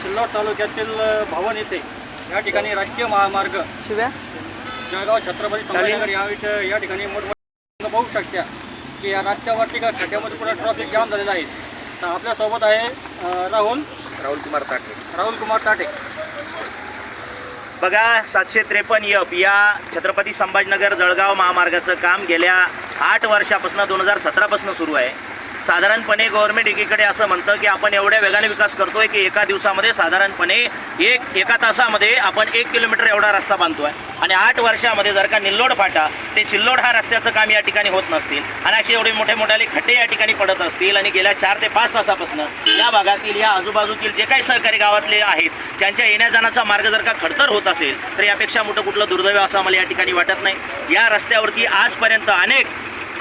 सिल्लोड तालुक्यातील भवन येथे या ठिकाणी राष्ट्रीय महामार्ग जळगाव छत्रपती संभाजीनगर या ठिकाणी मोठमोठे बघू शकता की या रस्त्यावरती खड्ड्यामध्ये पूर्ण ट्रॅफिक जाम झालेला आहे. तर आपल्यासोबत आहे राहुल कुमार ताटे. बघा 753 या छत्रपती संभाजीनगर जळगाव महामार्गाचं काम गेल्या 8 वर्षापासून 2017 सुरू आहे. साधारणपणे गव्हर्नमेंट एकीकडे असं म्हणतं की आपण एवढ्या वेगाने विकास करतोय की एका दिवसामध्ये साधारणपणे एका तासामध्ये आपण 1 किलोमीटर एवढा रस्ता बांधतो आहे. आणि 8 वर्षामध्ये जर का निल्लोड फाटा ते सिल्लोड हा रस्त्याचं काम या ठिकाणी होत नसतील आणि असे एवढे मोठे मोठे खड्डे या ठिकाणी पडत असतील आणि गेल्या 4 ते 5 तासापासून या भागातील या आजूबाजूतील जे काही सहकारी गावातले आहेत त्यांच्या येण्या जाण्याचा मार्ग जर का खडतर होत असेल तर यापेक्षा मोठं कुठलं दुर्दैव असं आम्हाला या ठिकाणी वाटत नाही. या रस्त्यावरती आजपर्यंत अनेक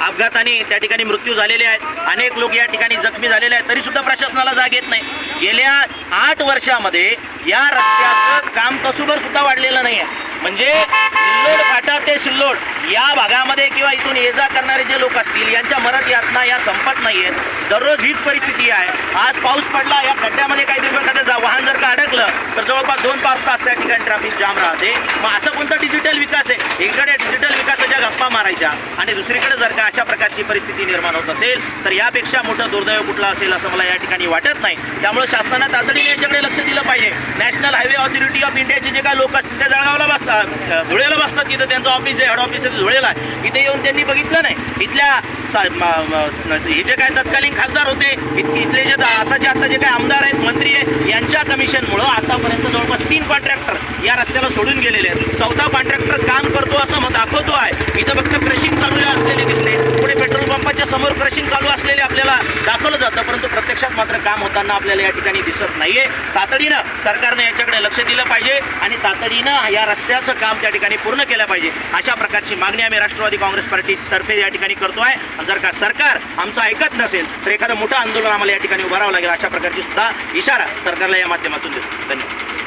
अपघाताने त्या ठिकाणी मृत्यू झालेले आहेत, अनेक लोक या ठिकाणी जखमी झालेले आहेत, तरीसुद्धा प्रशासनाला जाग येत नाही. गेल्या 8 वर्षामध्ये या रस्त्याचं काम तसूभर सुद्धा वाढलेलं नाही आहे. म्हणजे सिल्लोड फाटा ते सिल्लोड या भागामध्ये किंवा इथून ये जा करणारे जे लोक असतील यांच्या मरत यातना या संपत नाही आहेत. दररोज हीच परिस्थिती आहे. आज पाऊस पडला, या खड्ड्यामध्ये काही एखादं वाहन जर का अडकलं तर जवळपास 2-5 तास त्या ठिकाणी ट्रॅफिक जाम राहते. मग असं कोणतं डिजिटल विकास आहे? एकीकडे डिजिटल विकासाच्या गप्पा मारायच्या आणि दुसरीकडे जर का अशा प्रकारची परिस्थिती निर्माण होत असेल तर यापेक्षा मोठं दुर्दैव कुठलं असेल असं मला या ठिकाणी वाटत नाही. त्यामुळे शासनानं तातडीने याच्याकडे लक्ष दिलं पाहिजे. नॅशनल हायवे ऑथॉरिटी ऑफ इंडियाचे जे काही लोक असतील ते जळगावला बसतात, धुळेला बसतात. तिथं त्यांचं ऑफिस आहे, हेड ऑफिस धुळेला आहे. इथे येऊन त्यांनी बघितलं नाही. इथल्या हे जे काय तत्कालीन खासदार होते, इथले जे आता जे काही आमदार आहेत, मंत्री आहेत, यांच्या कमिशनमुळं आतापर्यंत जवळपास 3 कॉन्ट्रॅक्टर या रस्त्याला सोडून गेलेले आहेत. 4था कॉन्ट्रॅक्टर काम करतो असं दाखवतो आहे. इथं फक्त क्रशिंग चालू असलेले दिसले, पुढे पेट्रोल पंपाच्या समोर क्रशिंग चालू असलेले आपल्याला दाखवलं जातं, परंतु प्रत्यक्षात मात्र काम होताना आपल्याला या ठिकाणी दिसत नाहीये. तातडीनं सरकारने याच्याकडे लक्ष दिलं पाहिजे आणि तातडीनं या रस्त्याचं काम त्या ठिकाणी पूर्ण केलं पाहिजे. अशा प्रकारची मागणी आम्ही राष्ट्रवादी काँग्रेस पार्टीतर्फे या ठिकाणी करतो आहे. जर का सरकार आमचं ऐकत नसेल तर एखादं मोठं आंदोलन आम्हाला या ठिकाणी उभारावं लागेल. अशा प्रकारची सुद्धा इशारा सरकारला या माध्यमातून देतो. धन्यवाद.